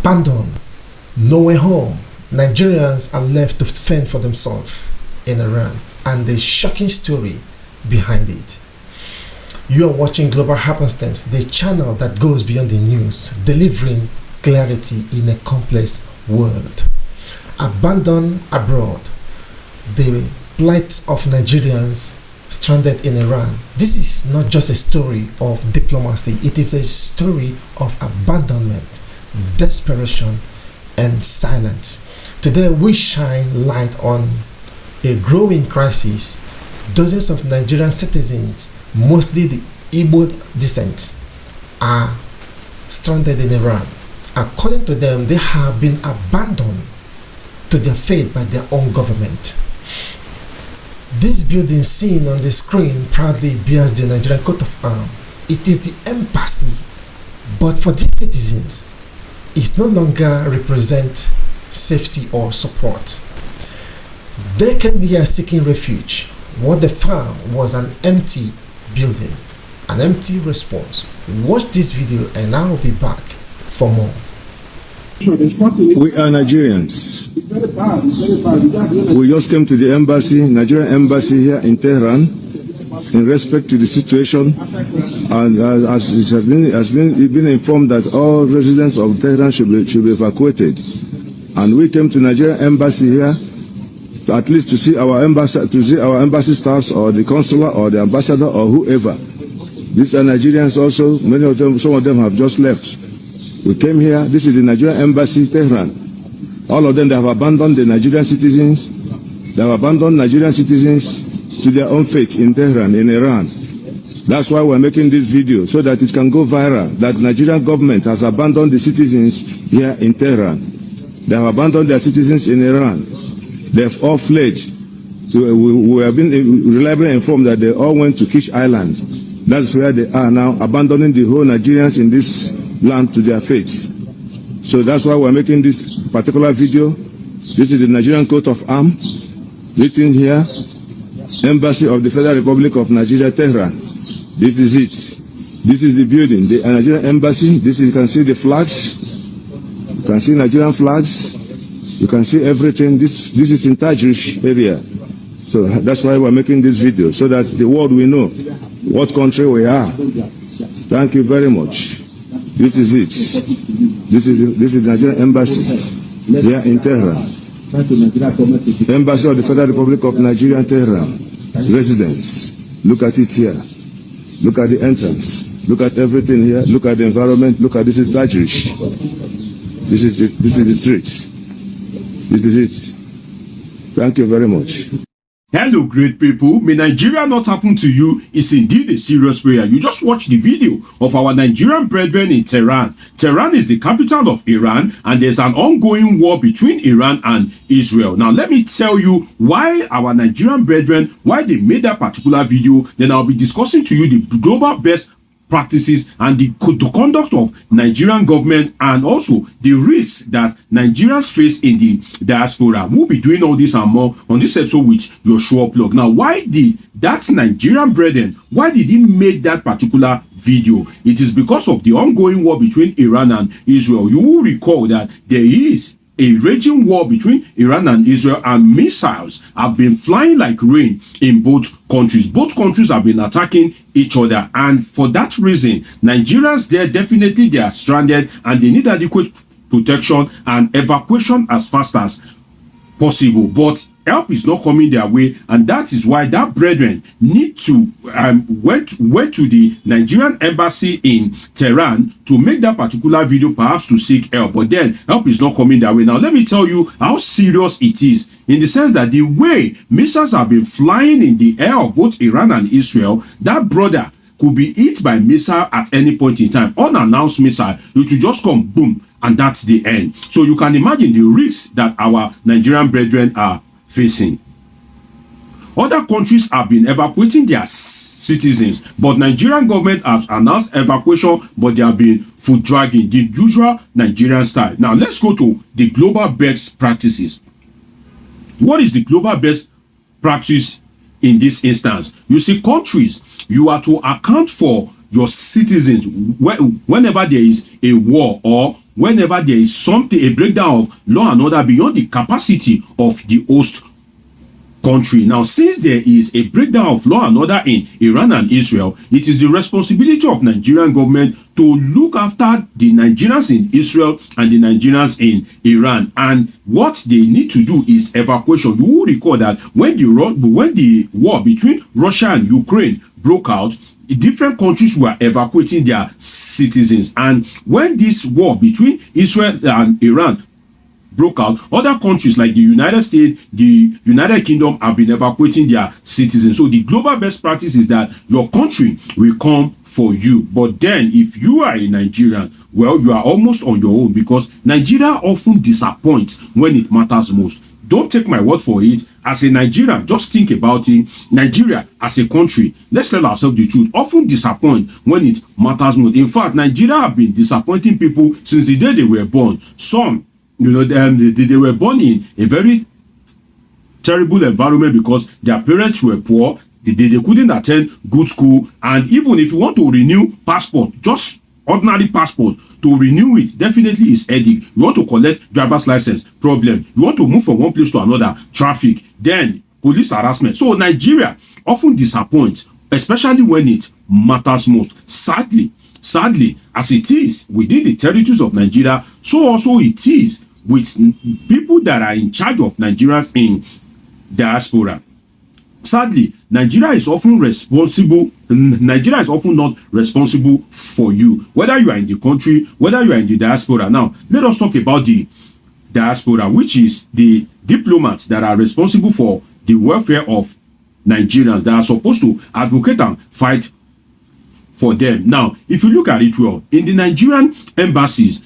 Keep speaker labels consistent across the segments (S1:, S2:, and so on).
S1: abandoned, nowhere home. Nigerians are left to fend for themselves in Iran, and the shocking story behind it. You are watching Global Happenstance, the channel that goes beyond the news, delivering clarity in a complex world. Abandoned abroad, the plight of Nigerians stranded in Iran. This is not just a story of diplomacy, it is a story of abandonment, desperation, and silence. Today we shine light on a growing crisis. Dozens of Nigerian citizens, mostly the Igbo descent, are stranded in Iran. According to them, they have been abandoned to their fate by their own government. This building seen on the screen proudly bears the Nigerian coat of arms. It is the embassy, but for these citizens, it no longer represents safety or support. They came here seeking refuge. What they found was an empty building, an empty response. Watch this video and I will be back for more.
S2: We are Nigerians. We just came to the embassy, Nigerian embassy here in Tehran, in respect to the situation, and as it has been informed that all residents of Tehran should be evacuated, and we came to Nigerian embassy here, at least to see our embassy staffs or the consular or the ambassador or whoever. These are Nigerians also. Many of them, some of them have just left. We came here. This is the Nigerian embassy, Tehran. All of them, they have abandoned the Nigerian citizens. They have abandoned Nigerian citizens to their own fate in Tehran, in Iran. That's why we're making this video, so that it can go viral, that Nigerian government has abandoned the citizens here in Tehran. They have abandoned their citizens in Iran. They've all fled. We have been reliably informed that they all went to Kish Island. That's where they are now, abandoning the whole Nigerians in this land to their fate. So that's why we're making this particular video. This is the Nigerian coat of arms, written here, Embassy of the Federal Republic of Nigeria, Tehran. This is it. This is the building, the Nigerian embassy. You can see the flags. You can see Nigerian flags. You can see everything. This is in Tajrish area. So that's why we're making this video, so that the world will know what country we are. Thank you very much. This is it. This is the Nigerian embassy here in Tehran. Embassy of the Federal Republic of Nigeria, Tehran. Residents. Look at it here. Look at the entrance. Look at everything here. Look at the environment. Look at this is Tajrish. This is the street. This is it. Thank you very much.
S3: Hello, great people. May Nigeria not happen to you is indeed a serious prayer. You just watched the video of our Nigerian brethren in Tehran. Tehran is the capital of Iran, and there's an ongoing war between Iran and Israel. Now, let me tell you why our Nigerian brethren, why they made that particular video. Then I'll be discussing to you the global best practices and the conduct of Nigerian government, and also the risks that Nigerians face in the diaspora. We'll be doing all this and more on this episode with Joshua Plug. Now, why did that Nigerian brethren, why did he make that particular video? It is because of the ongoing war between Iran and Israel. You will recall that there is a raging war between Iran and Israel, and missiles have been flying like rain in both countries. Both countries have been attacking each other, and for that reason, Nigerians there definitely they are stranded and they need adequate protection and evacuation as fast as possible. But help is not coming their way, and that is why that brethren need to went to the Nigerian embassy in Tehran to make that particular video, perhaps to seek help. But then help is not coming their way. Now let me tell you how serious it is, in the sense that the way missiles have been flying in the air of both Iran and Israel, that brother could be hit by missile at any point in time. Unannounced missile, it will just come boom, and that's the end. So you can imagine the risks that our Nigerian brethren are facing. Other countries have been evacuating their citizens, but Nigerian government has announced evacuation, but they have been foot dragging, the usual Nigerian style. Now let's go to the global best practices. What is the global best practice in this instance? You see, countries, you are to account for your citizens whenever there is a war or whenever there is something, a breakdown of law and order beyond the capacity of the host country. Now, since there is a breakdown of law and order in Iran and Israel, it is the responsibility of Nigerian government to look after the Nigerians in Israel and the Nigerians in Iran. And what they need to do is evacuation. You will recall that when the war between Russia and Ukraine broke out, different countries were evacuating their citizens. And when this war between Israel and Iran broke out, other countries like the United States, the United Kingdom have been evacuating their citizens. So the global best practice is that your country will come for you. But then if you are a Nigerian, well, you are almost on your own, because Nigeria often disappoints when it matters most. Don't take my word for it. As a Nigerian, just think about it. Nigeria as a country, let's tell ourselves the truth, often disappoint when it matters most. In fact, Nigeria have been disappointing people since the day they were born. Some, they were born in a very terrible environment because their parents were poor. They couldn't attend good school. And even if you want to renew passport, just ordinary passport, to renew it definitely is headache. You want to collect driver's license, problem. You want to move from one place to another, traffic, then police harassment. So Nigeria often disappoints, especially when it matters most. Sadly, as it is within the territories of Nigeria, so also it is with people that are in charge of Nigerians in diaspora. Sadly, Nigeria is often not responsible for you, whether you are in the country, whether you are in the diaspora. Now, let us talk about the diaspora, which is the diplomats that are responsible for the welfare of Nigerians, that are supposed to advocate and fight for them. Now, if you look at it well, in the Nigerian embassies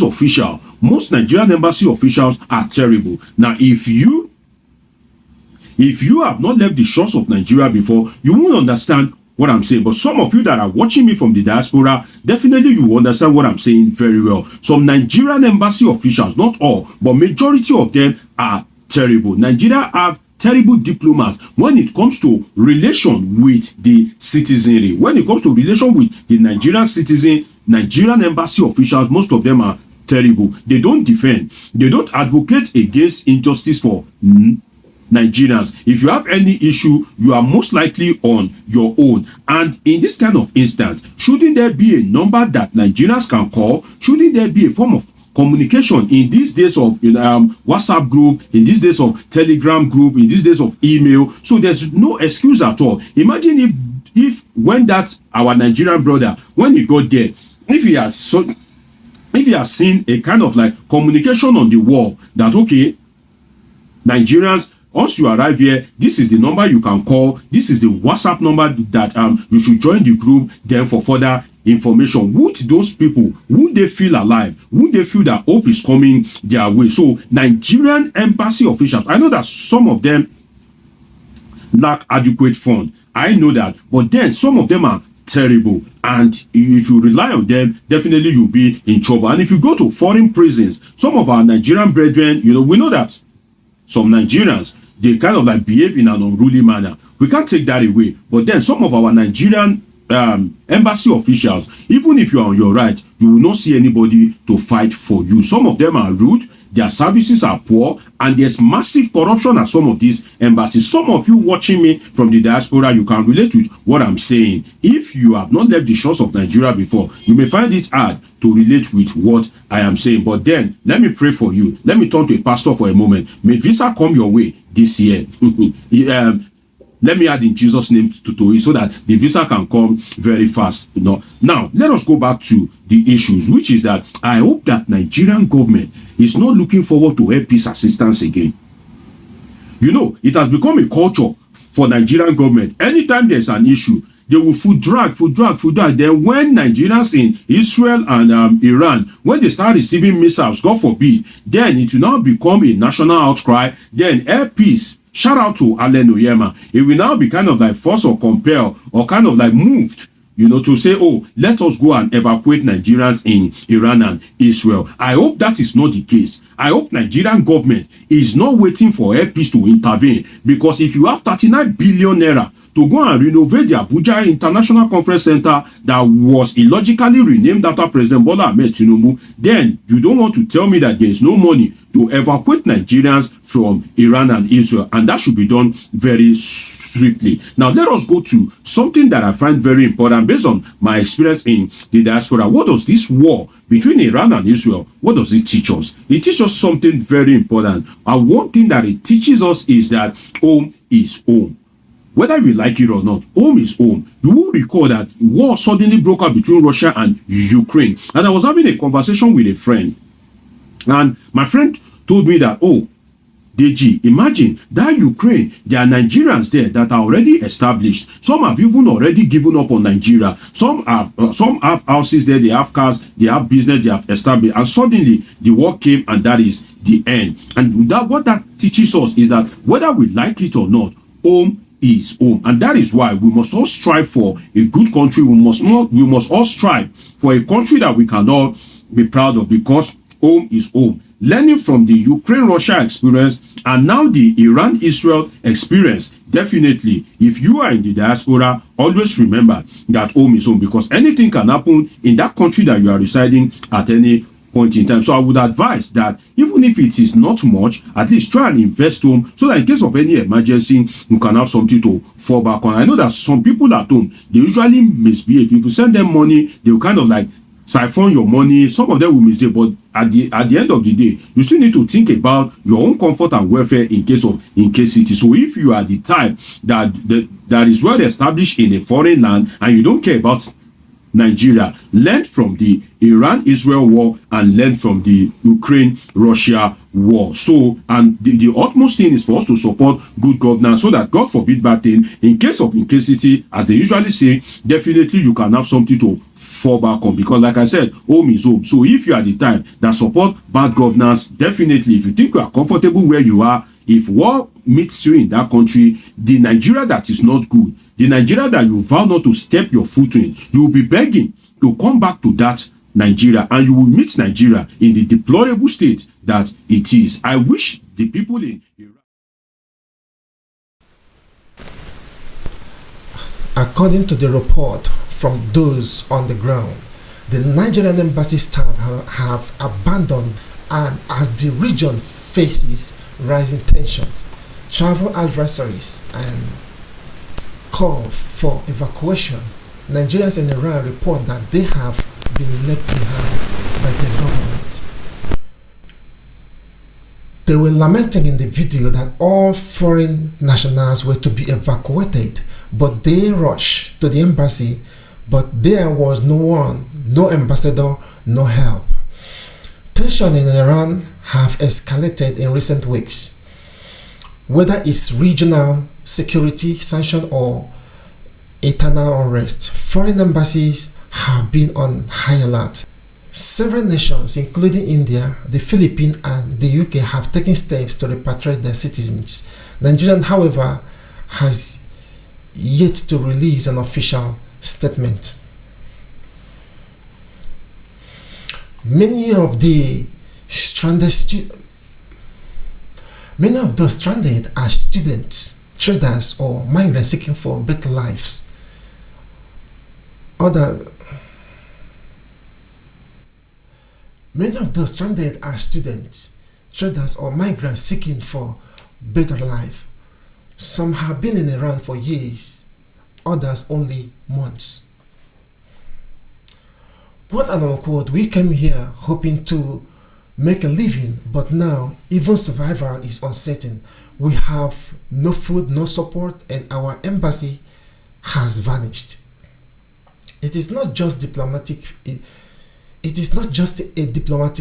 S3: officials, most Nigerian embassy officials are terrible. Now, if you have not left the shores of Nigeria before, you won't understand what I'm saying. But some of you that are watching me from the diaspora, definitely you will understand what I'm saying very well. Some Nigerian embassy officials, not all, but majority of them are terrible. Nigeria have terrible diplomats when it comes to relation with the citizenry. When it comes to relation with the Nigerian citizen, Nigerian embassy officials, most of them are terrible. They don't defend. They don't advocate against injustice for Nigerians. If you have any issue, you are most likely on your own. And in this kind of instance, shouldn't there be a number that Nigerians can call? Shouldn't there be a form of communication in these days of WhatsApp group, in these days of Telegram group, in these days of email? So there's no excuse at all. Imagine if when that our Nigerian brother, when he got there, if he has seen a kind of like communication on the wall that, okay, Nigerians, once you arrive here, this is the number you can call, this is the WhatsApp number that you should join the group, then for further information. Would those people, would they feel alive? Would they feel that hope is coming their way? So Nigerian embassy officials, I know that some of them lack adequate fund, I know that, but then some of them are terrible, and if you rely on them, definitely you'll be in trouble. And if you go to foreign prisons, some of our Nigerian brethren, we know that some Nigerians, they kind of like behave in an unruly manner. We can't take that away. But then some of our Nigerian embassy officials, even if you are on your right, you will not see anybody to fight for you. Some of them are rude, their services are poor, and there's massive corruption at some of these embassies. Some of you watching me from the diaspora, you can relate with what I'm saying. If you have not left the shores of Nigeria before, you may find it hard to relate with what I am saying. But then, let me pray for you. Let me turn to a pastor for a moment. May visa come your way this year. Let me add in Jesus' name to it so that the visa can come very fast. Now, let us go back to the issues, which is that I hope that Nigerian government is not looking forward to help peace assistance again. It has become a culture for Nigerian government. Anytime there's an issue, they will food drag. Then when Nigerians in Israel and Iran, when they start receiving missiles, God forbid, then it will now become a national outcry. Then air peace. Shout out to Allen Oyema. It will now be kind of like force or compel or kind of like moved, to say, oh, let us go and evacuate Nigerians in Iran and Israel. I hope that is not the case. I hope Nigerian government is not waiting for air peace to intervene, because if you have 39 billion naira to go and renovate the Abuja International Conference Center that was illogically renamed after President Bola Ahmed Tinubu, then you don't want to tell me that there is no money to evacuate Nigerians from Iran and Israel, and that should be done very swiftly. Now, let us go to something that I find very important based on my experience in the diaspora. What does this war between Iran and Israel, what does it teach us? It teaches us something very important. And one thing that it teaches us is that home is home. Whether we like it or not, home is home. You will recall that war suddenly broke out between Russia and Ukraine. And I was having a conversation with a friend. And my friend told me that, oh, Deji, imagine that Ukraine, there are Nigerians there that are already established. Some have even already given up on Nigeria. Some have houses there, they have cars, they have business, they have established. And suddenly the war came, and that is the end. And that what that teaches us is that whether we like it or not, home is home. And that is why we must all strive for a good country. We must all strive for a country that we can all be proud of, because home is home. Learning from the Ukraine-Russia experience and now the Iran-Israel experience, definitely, if you are in the diaspora, always remember that home is home, because anything can happen in that country that you are residing at any point in time. So I would advise that even if it is not much, at least try and invest home, so that in case of any emergency, you can have something to fall back on. I know that some people at home, they usually misbehave. If you send them money, they will kind of like siphon your money. Some of them will misbehave, but at the end of the day, you still need to think about your own comfort and welfare in case it is. So if you are the type that is well established in a foreign land and you don't care about Nigeria, learn from the Iran-Israel war and learn from the Ukraine-Russia war. So, and the utmost thing is for us to support good governance, so that, God forbid bad thing, in case of incasity, as they usually say, definitely you can have something to fall back on, because like I said, home is home. So if you are the type that support bad governance, definitely, if you think you are comfortable where you are, if war meets you in that country, the Nigeria that is not good, the Nigeria that you vow not to step your foot in, you will be begging to come back to that Nigeria, and you will meet Nigeria in the deplorable state that it is. I wish the people in Iraq.
S1: According to the report from those on the ground, the Nigerian embassy staff have abandoned, and as the region faces rising tensions, travel adversaries, and call for evacuation, Nigerians in Iran report that they have been left behind by the government. They were lamenting in the video that all foreign nationals were to be evacuated, but they rushed to the embassy, but there was no one, no ambassador, no help. Tension in Iran have escalated in recent weeks. Whether it's regional security sanction or eternal unrest, foreign embassies have been on high alert. Several nations, including India, the Philippines, and the UK, have taken steps to repatriate their citizens. Nigeria, however, has yet to release an official statement. Many of those stranded are students, traders, or migrants seeking for better lives. Many of those stranded are students, traders, or migrants seeking for better life. Some have been in Iran for years, others only months. Quote and unquote, we came here hoping to make a living, but now even survival is uncertain. We have no food, no support, and our embassy has vanished. It is not just a diplomatic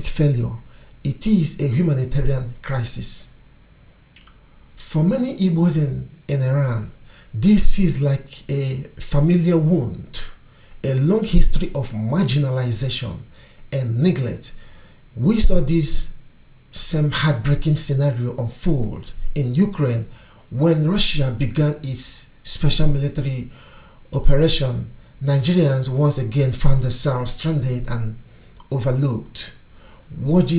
S1: failure, it is a humanitarian crisis. For many Igbos in Iran, this feels like a familiar wound, a long history of marginalization and neglect. We saw this same heartbreaking scenario unfold in Ukraine when Russia began its special military operation. Nigerians once again found themselves stranded and overlooked. Let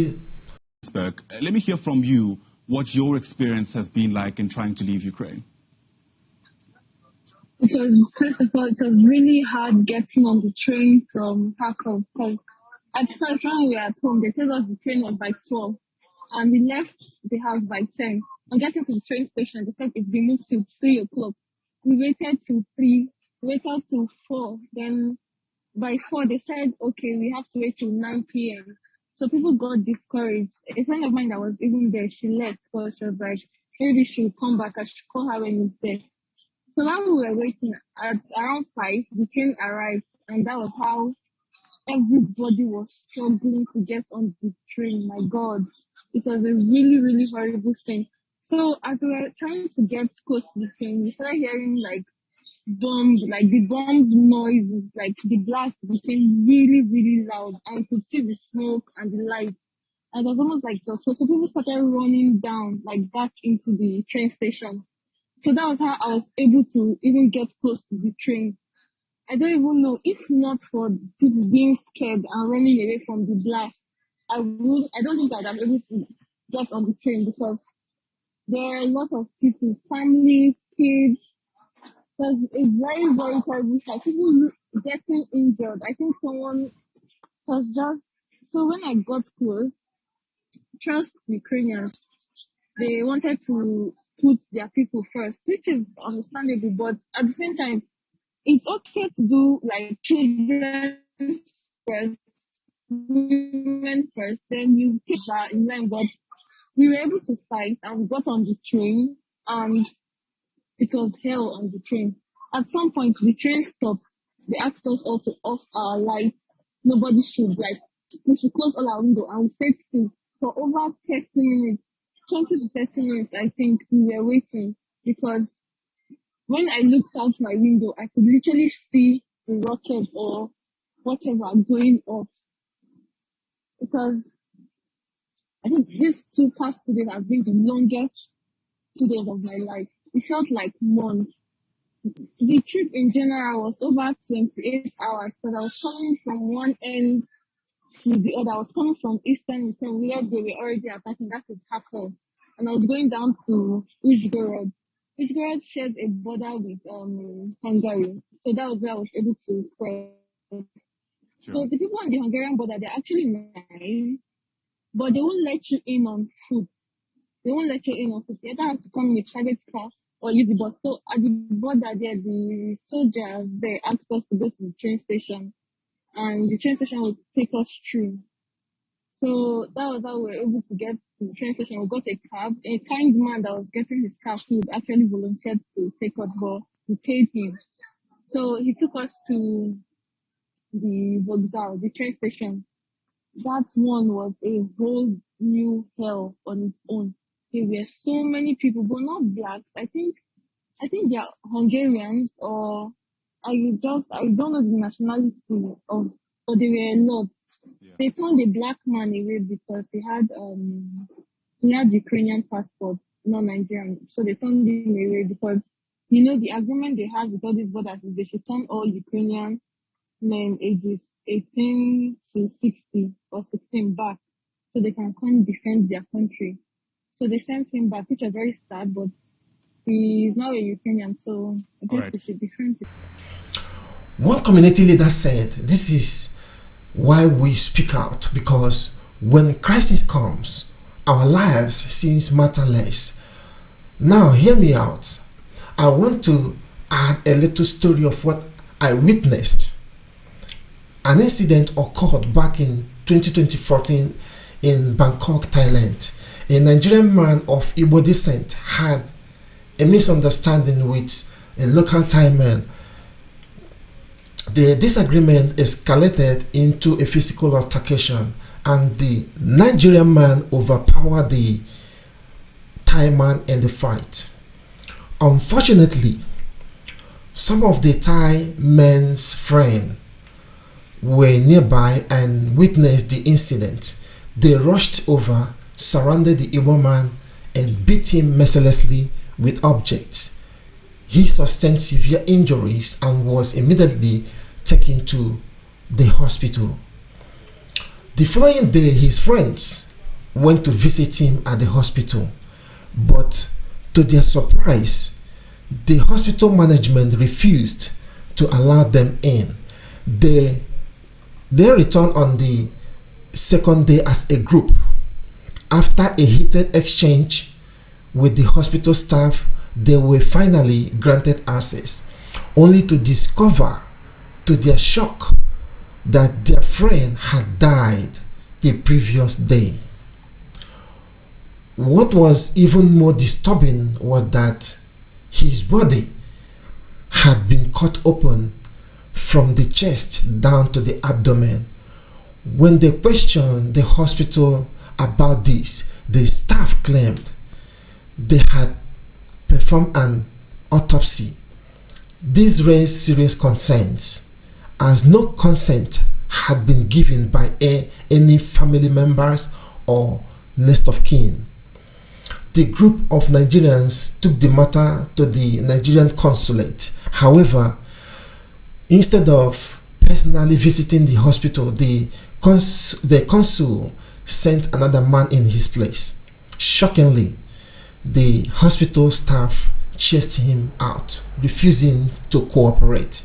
S4: me hear from you what your experience has been like in trying to leave Ukraine.
S5: It was, first of all, it was really hard getting on the train from Krakow because at first when we were at home, they told us the train was by 12 and we left the house by 10. On getting to the train station, they said it's been moved to 3 o'clock. We waited till 3, waited till 4. Then by 4, they said, okay, we have to wait till 9 p.m. So people got discouraged. A friend of mine that was even there, she left because she was like, maybe she'll come back. I should call her when it's there. So while we were waiting at around 5, the train arrived, and that was how everybody was struggling to get on the train. My God, it was a really, really horrible thing. So as we were trying to get close to the train, we started hearing like bombs, like the bomb noises, like the blast became really, really loud, and you could see the smoke and the light. And it was almost like just so people started running down, like back into the train station. So that was how I was able to even get close to the train. I don't even know, if not for people being scared and running away from the blast, I don't think I'd have able to get on the train because there are a lot of people, families, kids. There's a very, very terrible sight. People getting injured. I think someone was just, so when I got close, trust Ukrainians, they wanted to put their people first, which is understandable, but at the same time, it's okay to do like children first, women first, then you take that in line. But we were able to fight and we got on the train, and it was hell on the train. At some point, the train stopped. They asked us all to off our lights. Nobody should, like, we should close all our windows, and we stayed still for over 30 minutes, 20 to 30 minutes, I think, we were waiting because when I looked out my window, I could literally see the rocket or whatever going off. Because I think these past 2 days have been the longest 2 days of my life. It felt like months. The trip in general was over 28 hours because I was coming from one end to the other. I was coming from Eastern Ukraine where they were already attacking. That is Kharkov. And I was going down to Uzhgorod. Uzhgorod shares a border with Hungary. So that was where I was able to cross.
S4: Sure.
S5: So the people on the Hungarian border, they're actually nice, but they won't let you in on foot. They won't let you in on foot. You either have to come in a private car or use the bus. So at the border there, the soldiers, they asked us to go to the train station, and the train station would take us through. So that was how we were able to get to the train station. We got a cab. A kind man that was getting his cab, he would actually volunteered to take us, but we paid him. So he took us to the Vokzal, the train station. That one was a whole new hell on its own. There were so many people, but not blacks. I think they are Hungarians, or I don't know the nationality of, but they were a lot.
S4: Yeah.
S5: They turned a black man away because he had Ukrainian passport, not Nigerian. So they turned him away because the agreement they have with all these borders is they should turn all Ukrainian men ages 18 to 60 or 16 back so they can come defend their country. So they sent him back, which was very sad, but he is now a Ukrainian, so I guess we should defend him.
S1: One community leader said, "This is why we speak out, because when crisis comes, our lives seems matter less." Now, hear me out. I want to add a little story of what I witnessed. An incident occurred back in 2014 in Bangkok, Thailand. A Nigerian man of Igbo descent had a misunderstanding with a local Thai man. The disagreement escalated into a physical altercation, and the Nigerian man overpowered the Thai man in the fight. Unfortunately, some of the Thai man's friends were nearby and witnessed the incident. They rushed over, surrounded the Igbo man, and beat him mercilessly with objects. He sustained severe injuries and was immediately taken to the hospital. The following day, his friends went to visit him at the hospital, but to their surprise, The hospital management refused to allow them in. They returned on the second day as a group. After a heated exchange with the hospital staff, they were finally granted access, only to discover, to their shock, that their friend had died the previous day. What was even more disturbing was that his body had been cut open from the chest down to the abdomen. When they questioned the hospital about this, the staff claimed they had performed an autopsy. This raised serious concerns, as no consent had been given by any family members or next of kin. The group of Nigerians took the matter to the Nigerian consulate. However, instead of personally visiting the hospital, the consul sent another man in his place. Shockingly, the hospital staff chased him out, refusing to cooperate.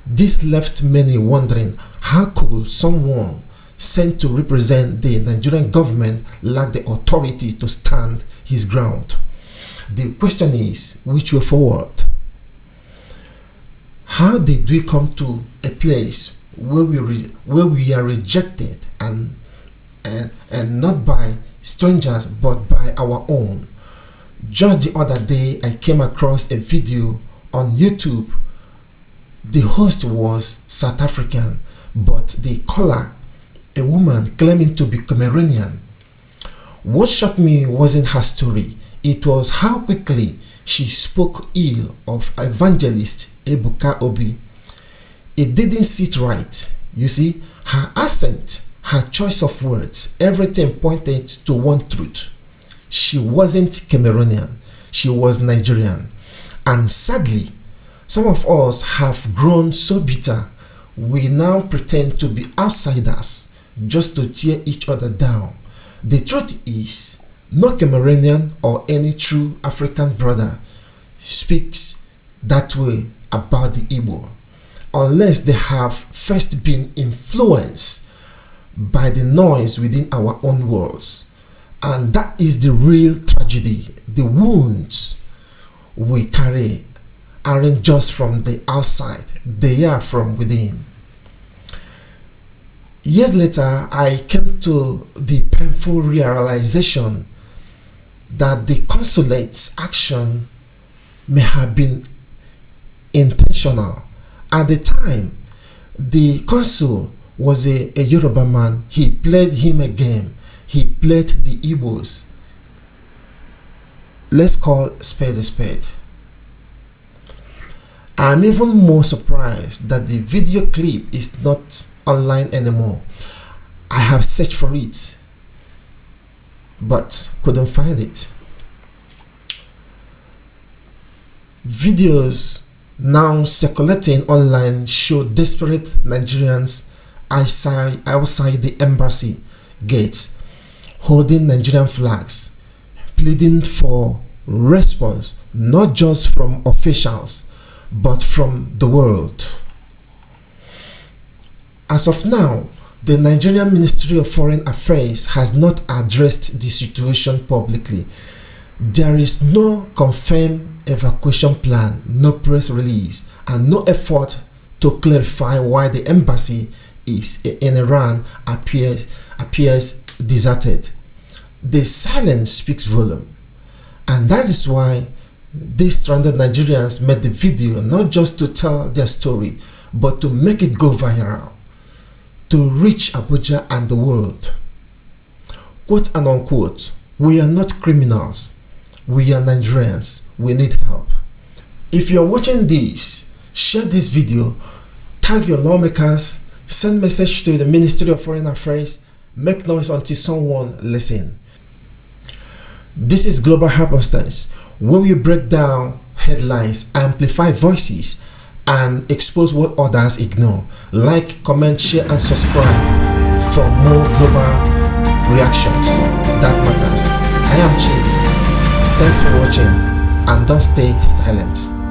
S1: This left many wondering, how could someone sent to represent the Nigerian government lack the authority to stand his ground? The question is, which way forward? How did we come to a place where we are rejected and not by strangers but by our own? Just the other day, I came across a video on YouTube. The host was South African, but the caller, a woman claiming to be Cameroonian. What shocked me wasn't her story, it was how quickly she spoke ill of evangelist Ebuka Obi. It didn't sit right. You see, her accent, her choice of words, everything pointed to one truth. She wasn't Cameroonian, she was Nigerian. And sadly, some of us have grown so bitter, we now pretend to be outsiders just to tear each other down. The truth is, no Cameroonian or any true African brother speaks that way about the Igbo, unless they have first been influenced by the noise within our own walls. And that is the real tragedy. The wounds we carry aren't just from the outside, they are from within. Years later, I came to the painful realization that the consulate's action may have been intentional. At the time, the consul was a Yoruba man. He played him a game. He played the Igbos. Let's call spade a spade. I'm even more surprised that the video clip is not online anymore. I have searched for it, but couldn't find it. Videos now circulating online show desperate Nigerians outside the embassy gates, holding Nigerian flags, pleading for response, not just from officials, but from the world. As of now, the Nigerian Ministry of Foreign Affairs has not addressed the situation publicly. There is no confirmed evacuation plan, no press release, and no effort to clarify why the embassy in Iran appears deserted. The silence speaks volume, and that is why these stranded Nigerians made the video, not just to tell their story, but to make it go viral, to reach Abuja and the world. Quote and unquote, we are not criminals, we are Nigerians, we need help. If you are watching this, share this video, tag your lawmakers, send message to the Ministry of Foreign Affairs, make noise until someone listen. This is Global Happenstance, where we break down headlines, amplify voices, and expose what others ignore. Like, comment, share, and subscribe for more global reactions that matters. I am Chi. Thanks for watching. and don't stay silent.